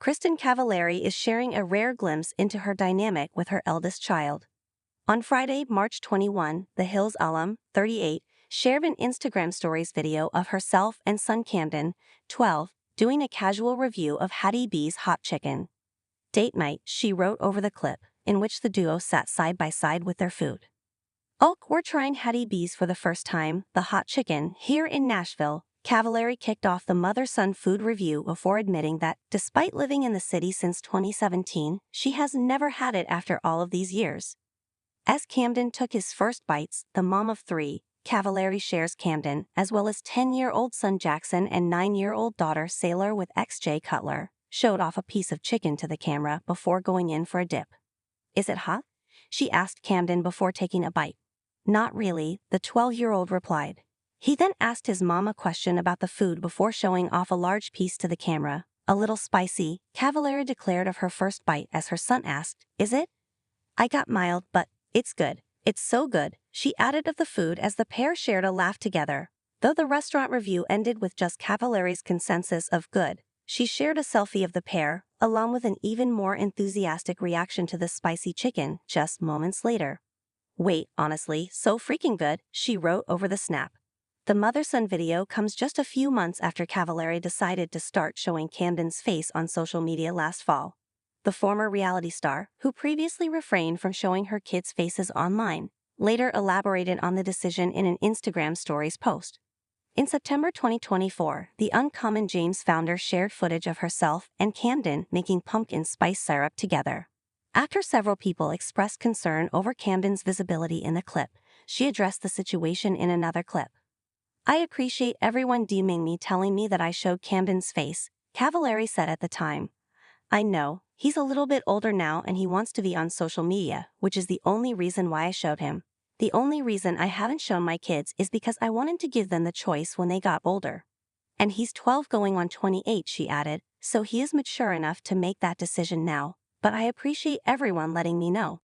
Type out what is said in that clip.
Kristin Cavallari is sharing a rare glimpse into her dynamic with her eldest child. On Friday, March 21, the Hills alum, 38, shared an Instagram stories video of herself and son Camden, 12, doing a casual review of Hattie B's hot chicken. Date night, she wrote over the clip, in which the duo sat side by side with their food. "Oh, we're trying Hattie B's for the first time, the hot chicken, here in Nashville." Cavallari kicked off the mother-son food review before admitting that, despite living in the city since 2017, she has never had it after all of these years. As Camden took his first bites, the mom of 3, Cavallari shares Camden, as well as 10-year-old son Jackson and 9-year-old daughter Sailor with XJ Cutler, showed off a piece of chicken to the camera before going in for a dip. "Is it hot?" she asked Camden before taking a bite. "Not really," the 12-year-old replied. He then asked his mom a question about the food before showing off a large piece to the camera. "A little spicy," Cavallari declared of her first bite as her son asked, "Is it?" "I got mild, but it's good. It's so good," she added of the food as the pair shared a laugh together. Though the restaurant review ended with just Cavallari's consensus of good, she shared a selfie of the pair, along with an even more enthusiastic reaction to the spicy chicken, just moments later. "Wait, honestly, so freaking good," she wrote over the snap. The mother-son video comes just a few months after Cavallari decided to start showing Camden's face on social media last fall. The former reality star, who previously refrained from showing her kids' faces online, later elaborated on the decision in an Instagram Stories post. In September 2024, the Uncommon James founder shared footage of herself and Camden making pumpkin spice syrup together. After several people expressed concern over Camden's visibility in the clip, she addressed the situation in another clip. "I appreciate everyone DMing me telling me that I showed Camden's face," Cavallari said at the time. "I know, he's a little bit older now and he wants to be on social media, which is the only reason why I showed him. The only reason I haven't shown my kids is because I wanted to give them the choice when they got older. And he's 12 going on 28," she added, "so he is mature enough to make that decision now, but I appreciate everyone letting me know."